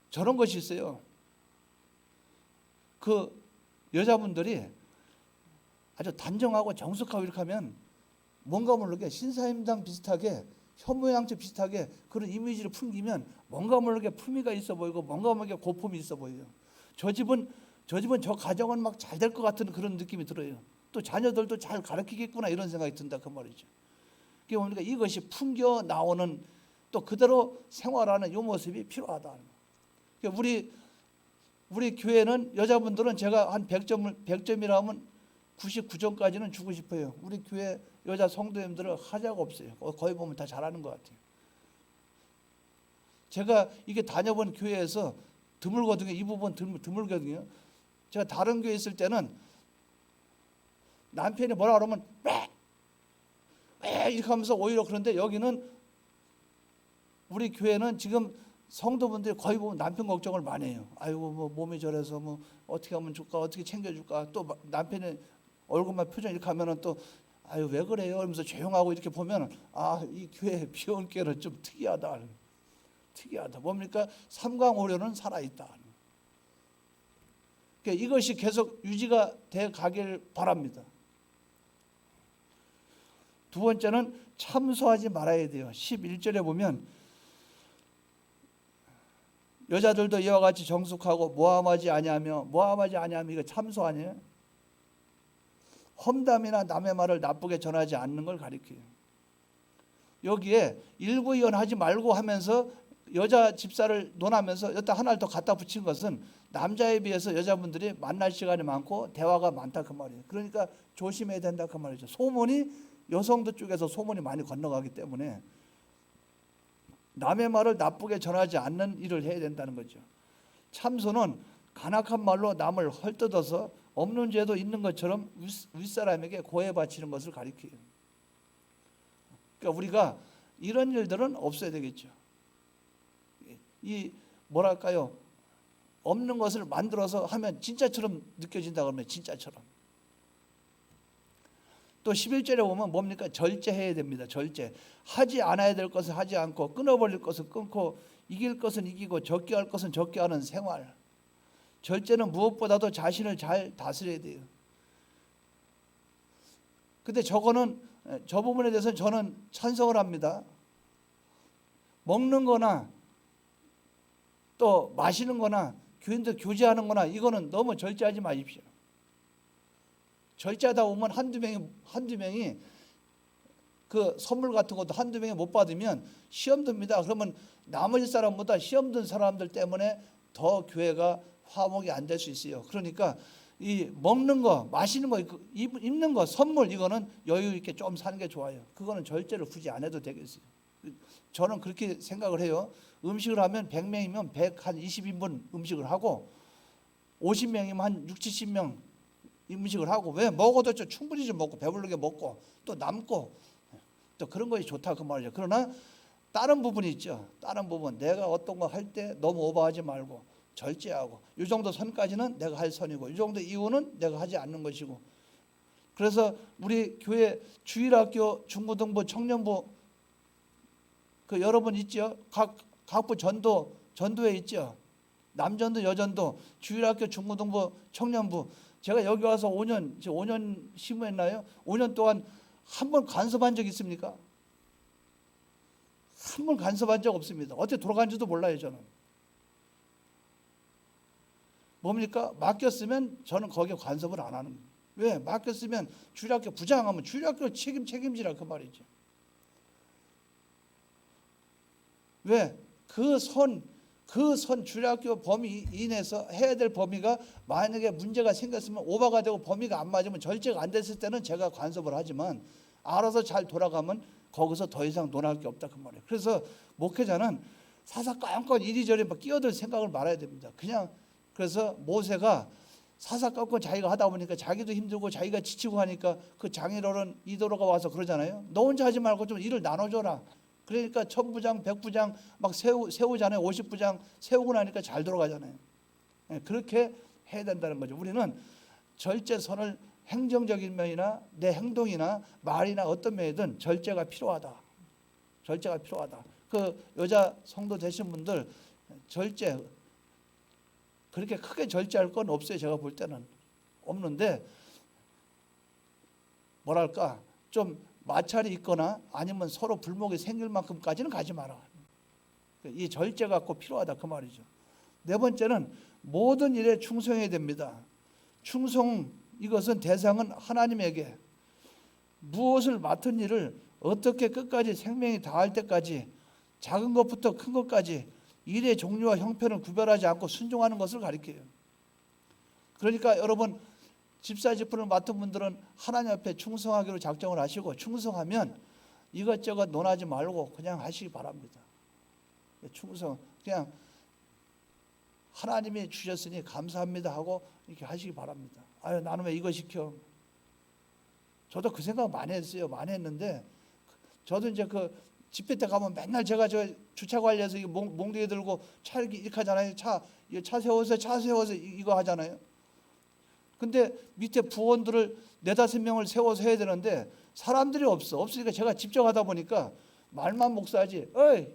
저런 것이 있어요. 그 여자분들이 아주 단정하고 정숙하고 이렇게 하면 뭔가 모르게 신사임당 비슷하게 현모양처 비슷하게 그런 이미지를 풍기면 뭔가 모르게 품위가 있어 보이고 뭔가 모르게 고품이 있어 보여요. 저 집은 저 가정은 막 잘 될 것 같은 그런 느낌이 들어요. 또 자녀들도 잘 가르치겠구나 이런 생각이 든다 그 말이죠. 그러니까 이것이 풍겨 나오는 또 그대로 생활하는 이 모습이 필요하다. 그러니까 우리 교회는 여자분들은 제가 한 100점이라면 99점까지는 주고 싶어요. 우리 교회 여자 성도님들은 하자가 없어요. 거의 보면 다 잘하는 것 같아요. 제가 이게 다녀본 교회에서 드물거든요. 이 부분 드물거든요. 제가 다른 교회 있을 때는 남편이 뭐라 그러면 왜 이렇게 하면서 오히려 그런데 여기는 우리 교회는 지금 성도분들이 거의 보면 남편 걱정을 많이 해요. 아이고 뭐 몸이 저래서 뭐 어떻게 하면 좋을까 어떻게 챙겨줄까 또 남편의 얼굴만 표정 이렇게 하면은 또 아유 왜 그래요? 이러면서 조용하고 이렇게 보면 이 교회 비원교회는 좀 특이하다. 뭡니까? 삼강오려는 살아있다. 그러니까 이것이 계속 유지가 돼 가길 바랍니다. 두 번째는 참소하지 말아야 돼요. 11절에 보면 여자들도 이와 같이 정숙하고 모함하지 아니하며 이거 참소 아니에요? 험담이나 남의 말을 나쁘게 전하지 않는 걸 가리켜요. 여기에 일구이연하지 말고 하면서 여자 집사를 논하면서 여기다 하나를 더 갖다 붙인 것은 남자에 비해서 여자분들이 만날 시간이 많고 대화가 많다 그 말이에요. 그러니까 조심해야 된다 그 말이죠. 소문이 여성들 쪽에서 소문이 많이 건너가기 때문에 남의 말을 나쁘게 전하지 않는 일을 해야 된다는 거죠. 참소는 간악한 말로 남을 헐뜯어서 없는 죄도 있는 것처럼 윗사람에게 고해 바치는 것을 가리켜요. 그러니까 우리가 이런 일들은 없어야 되겠죠. 이 뭐랄까요? 없는 것을 만들어서 하면 진짜처럼 느껴진다 그러면 진짜처럼. 또 11절에 보면 뭡니까? 절제해야 됩니다. 절제. 하지 않아야 될 것을 하지 않고 끊어버릴 것은 끊고 이길 것은 이기고 적게 할 것은 적게 하는 생활. 절제는 무엇보다도 자신을 잘 다스려야 돼요. 근데 저 부분에 대해서는 저는 찬성을 합니다. 먹는 거나 또 마시는 거나 교인들 교제하는 거나 이거는 너무 절제하지 마십시오. 절제하다 보면 한두 명이 그 선물 같은 것도 한두 명이 못 받으면 시험 듭니다. 그러면 나머지 사람보다 시험 든 사람들 때문에 더 교회가 화목이 안 될 수 있어요. 그러니까 이 먹는 거, 마시는 거, 입는 거, 선물 이거는 여유 있게 좀 사는 게 좋아요. 그거는 절제를 굳이 안 해도 되겠어요. 저는 그렇게 생각을 해요. 음식을 하면 100명이면 120인분 음식을 하고 50명이면 한 6, 70명 음식을 하고 왜 먹어도 충분히 좀 먹고 배부르게 먹고 또 남고 또 그런 것이 좋다 그 말이죠. 그러나 다른 부분이 있죠. 다른 부분 내가 어떤 거 할 때 너무 오버하지 말고 절제하고, 이 정도 선까지는 내가 할 선이고, 이 정도 이후는 내가 하지 않는 것이고. 그래서 우리 교회 주일학교, 중고등부, 청년부 그 여러분 있죠? 각부 전도에 있죠. 남전도, 여전도, 주일학교, 중고등부, 청년부. 제가 여기 와서 5년 심부했나요? 5년 동안 한 번 간섭한 적 있습니까? 한 번 간섭한 적 없습니다. 어떻게 돌아간지도 몰라요, 저는. 뭡니까? 맡겼으면 저는 거기에 간섭을 안 하는 거예요. 왜? 맡겼으면 주일학교 부장하면 주일학교 책임지라 그 말이죠. 왜? 그 선 주일학교 범위 이내에서 해야 될 범위가 만약에 문제가 생겼으면 오버가 되고 범위가 안 맞으면 절제가 안 됐을 때는 제가 간섭을 하지만 알아서 잘 돌아가면 거기서 더 이상 논할 게 없다 그 말이에요. 그래서 목회자는 사사건건 이리저리 막 끼어들 생각을 말아야 됩니다. 그냥 그래서 모세가 사사건건 자기가 하다 보니까 자기도 힘들고 자기가 지치고 하니까 그 장인어른 이도로가 와서 그러잖아요. 너 혼자 하지 말고 좀 일을 나눠줘라. 그러니까 1000부장 100부장 막 세우잖아요. 50부장 세우고 나니까 잘 돌아가잖아요. 그렇게 해야 된다는 거죠. 우리는 절제선을 행정적인 면이나 내 행동이나 말이나 어떤 면이든 절제가 필요하다. 절제가 필요하다. 그 여자 성도 되신 분들 절제 그렇게 크게 절제할 건 없어요. 제가 볼 때는 없는데 뭐랄까 좀 마찰이 있거나 아니면 서로 불목이 생길 만큼까지는 가지 마라. 이 절제가 꼭 필요하다 그 말이죠. 네 번째는 모든 일에 충성해야 됩니다. 충성 이것은 대상은 하나님에게 무엇을 맡은 일을 어떻게 끝까지 생명이 다할 때까지 작은 것부터 큰 것까지 일의 종류와 형편을 구별하지 않고 순종하는 것을 가리켜요. 그러니까 여러분 집사 직분을 맡은 분들은 하나님 앞에 충성하기로 작정을 하시고 충성하면 이것저것 논하지 말고 그냥 하시기 바랍니다. 충성 그냥 하나님이 주셨으니 감사합니다 하고 이렇게 하시기 바랍니다. 아유 나는 왜 이거 시켜? 저도 그 생각 많이 했어요. 많이 했는데 저도 이제 그 집회 때 가면 맨날 제가 저 주차 관리해서 몽둥이 들고 차 이렇게 하잖아요. 차 세워서 이거 하잖아요. 근데 밑에 부원들을 4-5명을 세워서 해야 되는데 사람들이 없으니까 제가 직접 하다 보니까 말만 목사하지. 어이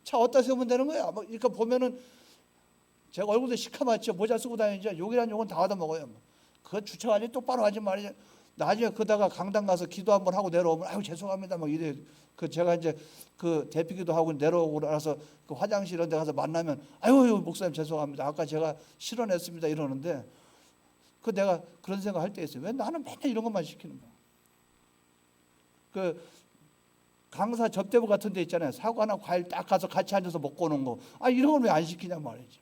차 어디다 세우면 되는 거야? 막 이렇게 보면은 제가 얼굴도 시커멓죠. 모자 쓰고 다니죠. 욕이란 욕은 다 얻어먹어요. 그 주차 관리 똑바로 하지 말이야. 나중에 그다가 강당 가서 기도 한번 하고 내려오면 아유 죄송합니다 막 이래. 그 제가 이제 그 대피기도 하고 내려오고 나서 그 화장실 이런 데 가서 만나면 아유 목사님 죄송합니다. 아까 제가 실언했습니다 이러는데 그 내가 그런 생각 할 때 있어요. 왜 나는 맨날 이런 것만 시키는 거야. 그 강사 접대부 같은 데 있잖아요. 사과나 과일 딱 가서 같이 앉아서 먹고 오는 거. 아 이런 걸 왜 안 시키냐 말이지.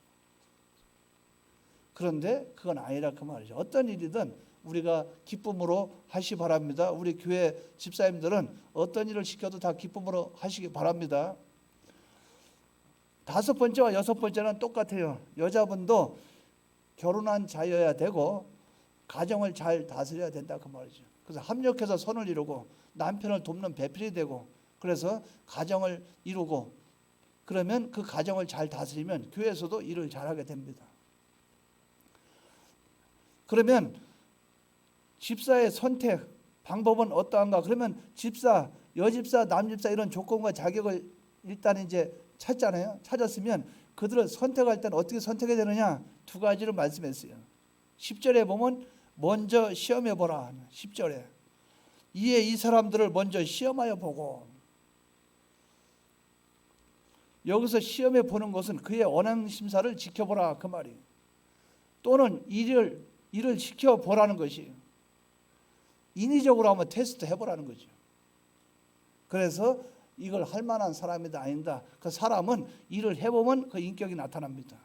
그런데 그건 아니라 그 말이죠. 어떤 일이든 우리가 기쁨으로 하시기 바랍니다. 우리 교회 집사님들은 어떤 일을 시켜도 다 기쁨으로 하시기 바랍니다. 5번째와 6번째는 똑같아요. 여자분도 결혼한 자여야 되고 가정을 잘 다스려야 된다 그 말이죠. 그래서 합력해서 선을 이루고 남편을 돕는 배필이 되고 그래서 가정을 이루고 그러면 그 가정을 잘 다스리면 교회에서도 일을 잘하게 됩니다. 그러면 집사의 선택 방법은 어떠한가? 그러면 집사, 여집사, 남집사 이런 조건과 자격을 일단 이제 찾잖아요. 찾았으면 그들을 선택할 때는 어떻게 선택해야 되느냐? 2가지를 말씀했어요. 10절에 보면 먼저 시험해 보라. 10절에 이에 이 사람들을 먼저 시험하여 보고 여기서 시험해 보는 것은 그의 언행 심사를 지켜보라 그 말이에요. 또는 일을 시켜보라는 것이에요. 인위적으로 한번 테스트 해보라는 거죠. 그래서 이걸 할 만한 사람이다 아니다. 그 사람은 일을 해보면 그 인격이 나타납니다.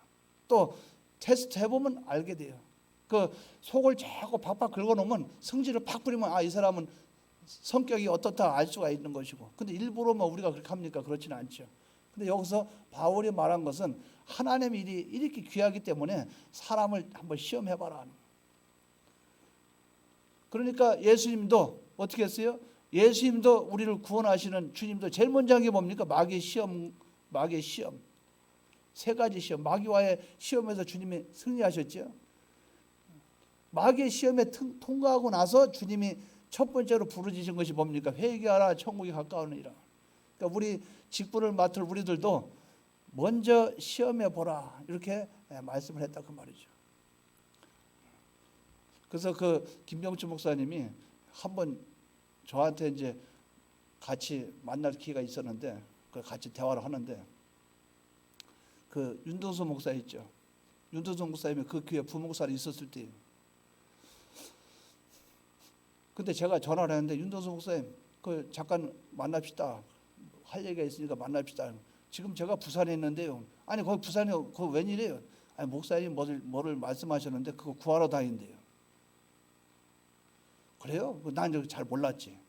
또 테스트 해보면 알게 돼요. 그 속을 자꾸 팍팍 긁어놓으면 성질을 팍 부리면 아 이 사람은 성격이 어떻다 알 수가 있는 것이고 근데 일부러 뭐 우리가 그렇게 합니까? 그렇지는 않죠. 근데 여기서 바울이 말한 것은 하나님의 일이 이렇게 귀하기 때문에 사람을 한번 시험해봐라. 그러니까 예수님도 어떻게 했어요? 예수님도 우리를 구원하시는 주님도 제일 먼저 한 게 뭡니까? 마귀의 시험. 세 가지 시험, 마귀와의 시험에서 주님이 승리하셨죠. 마귀의 시험에 통과하고 나서 주님이 첫 번째로 부르짖은 것이 뭡니까? 회개하라, 천국이 가까우니라. 그러니까 우리 직분을 맡을 우리들도 먼저 시험해 보라, 이렇게 말씀을 했다 그 말이죠. 그래서 그 김병주 목사님이 한번 저한테 이제 같이 만날 기회가 있었는데, 그 같이 대화를 하는데, 그 윤동수 목사 있죠. 윤동수 목사님이 그 교회 부목사로 있었을 때, 근데 제가 전화를 했는데, 윤동수 목사님, 그 잠깐 만납시다. 할 얘기가 있으니까 만납시다. 지금 제가 부산에 있는데요. 아니 거기 부산에 그 웬일이에요? 아니 목사님 뭐를 말씀하셨는데 그거 구하러 다닌대요. 그래요? 난 잘 몰랐지.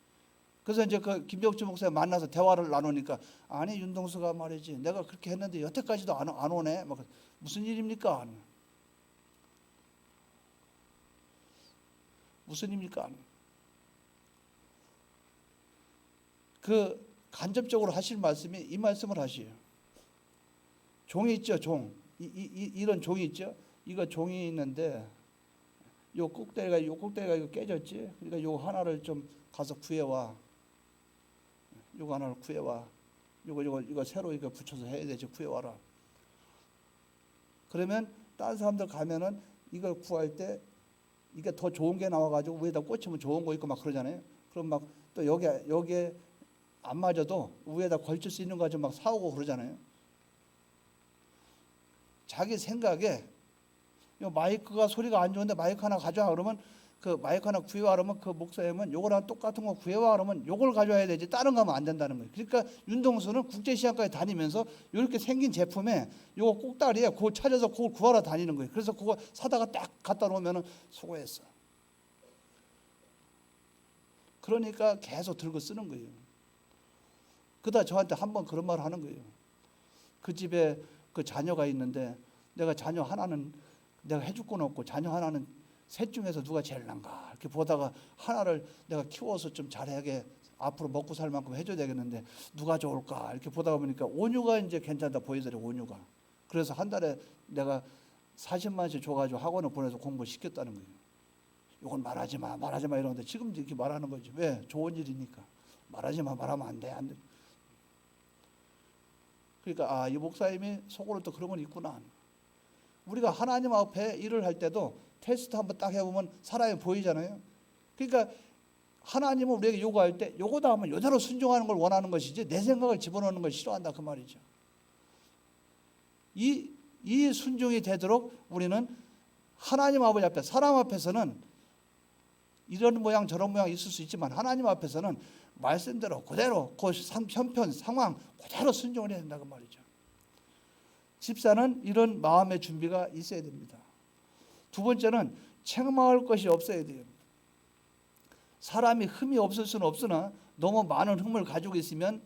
그래서 이제 그 김병주 목사님 만나서 대화를 나누니까, 아니 윤동수가 말이지, 내가 그렇게 했는데 여태까지도 안 오네. 막 무슨 일입니까? 무슨 일입니까? 그 간접적으로 하실 말씀이 이 말씀을 하시요. 종이 있죠, 종. 이런 종이 있죠. 이거 종이 있는데 요 꼭대기가 이거 깨졌지. 그러니까 요 하나를 좀 가서 구해와. 요거 하나를 구해와. 이거 새로 이거 붙여서 해야 되지. 구해와라. 그러면 다른 사람들 가면은 이걸 구할 때 이게 더 좋은 게 나와가지고 위에다 꽂히면 좋은 거 있고 막 그러잖아요. 그럼 막 또 여기에 안 맞아도 위에다 걸칠 수 있는 거 좀 막 사오고 그러잖아요. 자기 생각에 마이크가 소리가 안 좋은데 마이크 하나 가져와 그러면, 그 마이크 하나 구해와 그러면 그 목사님은 요거랑 똑같은 거 구해와 그러면 요걸 가져와야 되지, 다른 거 하면 안 된다는 거예요. 그러니까 윤동수는 국제시장까지 다니면서 이렇게 생긴 제품에 요거 꼭다리에 그거 찾아서 그걸 구하러 다니는 거예요. 그래서 그거 사다가 딱 갖다 놓으면 수고했어. 그러니까 계속 들고 쓰는 거예요. 그러다 저한테 한번 그런 말을 하는 거예요. 그 집에 그 자녀가 있는데 내가 자녀 하나는 내가 해줄 건 없고 자녀 하나는 셋 중에서 누가 제일 난가 이렇게 보다가 하나를 내가 키워서 좀 잘하게 앞으로 먹고 살 만큼 해줘야 되겠는데 누가 좋을까 이렇게 보다가 보니까 온유가 이제 괜찮다 보이더래요. 온유가. 그래서 한 달에 내가 40만 원씩 줘가지고 학원을 보내서 공부 시켰다는 거예요. 이건 말하지 마 이러는데 지금 이렇게 말하는 거죠. 왜? 좋은 일이니까. 말하지 마, 말하면 안 돼. 그러니까 이 목사님이 속으로 또 그런 건 있구나. 우리가 하나님 앞에 일을 할 때도 테스트 한번 딱 해보면 사람이 보이잖아요. 그러니까 하나님은 우리에게 요구할 때 요거다 하면 요대로 순종하는 걸 원하는 것이지 내 생각을 집어넣는 걸 싫어한다 그 말이죠. 이 순종이 되도록 우리는 하나님 아버지 앞에, 사람 앞에서는 이런 모양 저런 모양 있을 수 있지만 하나님 앞에서는 말씀대로 그대로 그 형편 상황 그대로 순종을 해야 된다 그 말이죠. 집사는 이런 마음의 준비가 있어야 됩니다. 두 번째는 책망할 것이 없어야 돼요. 사람이 흠이 없을 수는 없으나 너무 많은 흠을 가지고 있으면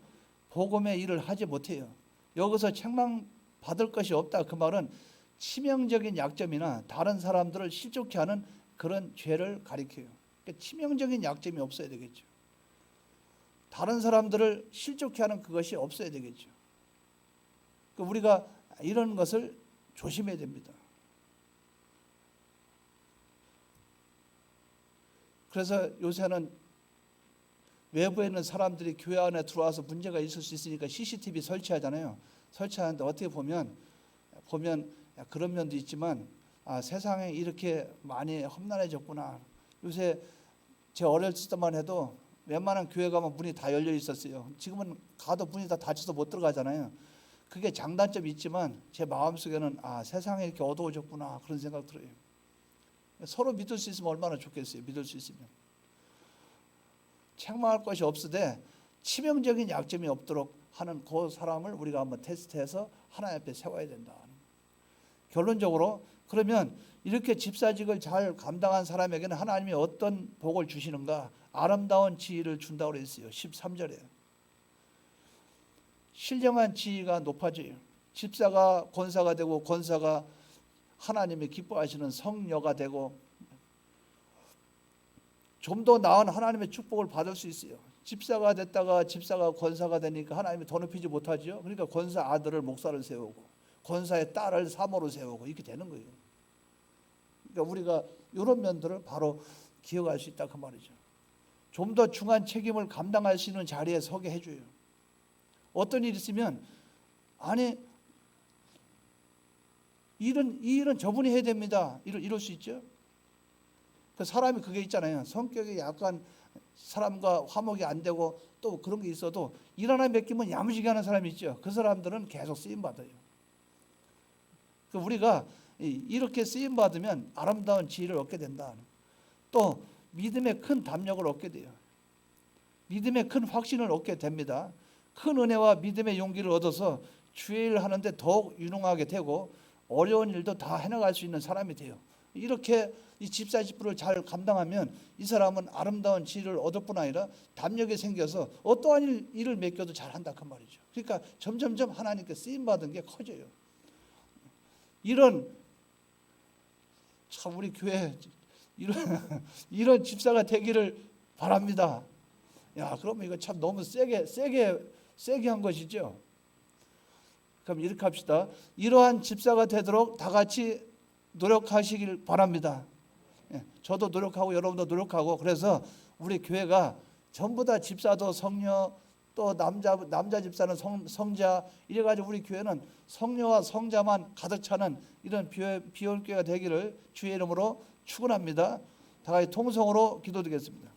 복음의 일을 하지 못해요. 여기서 책망받을 것이 없다 그 말은 치명적인 약점이나 다른 사람들을 실족케 하는 그런 죄를 가리켜요. 그러니까 치명적인 약점이 없어야 되겠죠. 다른 사람들을 실족케 하는 그것이 없어야 되겠죠. 그러니까 우리가 이런 것을 조심해야 됩니다. 그래서 요새는 외부에 있는 사람들이 교회 안에 들어와서 문제가 있을 수 있으니까 CCTV 설치하잖아요. 설치하는데 어떻게 보면 그런 면도 있지만 세상에 이렇게 많이 험난해졌구나. 요새 제 어렸을 때만 해도 웬만한 교회 가면 문이 다 열려 있었어요. 지금은 가도 문이 다 닫혀서 못 들어가잖아요. 그게 장단점이 있지만 제 마음속에는 세상에 이렇게 어두워졌구나 그런 생각 들어요. 서로 믿을 수 있으면 얼마나 좋겠어요. 믿을 수 있으면. 책망할 것이 없으되 치명적인 약점이 없도록 하는 그 사람을 우리가 한번 테스트해서 하나님 앞에 세워야 된다. 결론적으로 그러면 이렇게 집사직을 잘 감당한 사람에게는 하나님이 어떤 복을 주시는가? 아름다운 지위를 준다고 그랬어요. 13절에. 신령한 지위가 높아져요. 집사가 권사가 되고 권사가 하나님이 기뻐하시는 성녀가 되고 좀 더 나은 하나님의 축복을 받을 수 있어요. 집사가 됐다가 집사가 권사가 되니까 하나님이 더 높이지 못하죠. 그러니까 권사 아들을 목사를 세우고 권사의 딸을 사모로 세우고 이렇게 되는 거예요. 그러니까 우리가 이런 면들을 바로 기억할 수 있다 그 말이죠. 좀 더 중한 책임을 감당할 수 있는 자리에 서게 해줘요. 어떤 일이 있으면 아니 이 일은 저분이 해야 됩니다. 이럴 수 있죠. 그 사람이 그게 있잖아요. 성격이 약간 사람과 화목이 안 되고 또 그런 게 있어도 일 하나 맡기면 야무지게 하는 사람이 있죠. 그 사람들은 계속 쓰임 받아요. 그 우리가 이렇게 쓰임 받으면 아름다운 지혜를 얻게 된다. 또 믿음의 큰 담력을 얻게 돼요. 믿음의 큰 확신을 얻게 됩니다. 큰 은혜와 믿음의 용기를 얻어서 주의 일을 하는데 더욱 유능하게 되고 어려운 일도 다 해나갈 수 있는 사람이 돼요. 이렇게 이 집사직부를 잘 감당하면 이 사람은 아름다운 지혜를 얻을 뿐 아니라 담력이 생겨서 어떠한 일을 맡겨도 잘한다 그 말이죠. 그러니까 점점점 하나님께 쓰임받은 게 커져요. 참 우리 교회 이런 집사가 되기를 바랍니다. 야, 그러면 이거 참 너무 세게 한 것이죠. 그럼 이렇게 합시다. 이러한 집사가 되도록 다 같이 노력하시길 바랍니다. 저도 노력하고 여러분도 노력하고 그래서 우리 교회가 전부 다 집사도 성녀 또 남자 집사는 성자 이래가지고 우리 교회는 성녀와 성자만 가득 차는 이런 비올교회가 되기를 주의 이름으로 축원합니다. 다 같이 통성으로 기도드리겠습니다.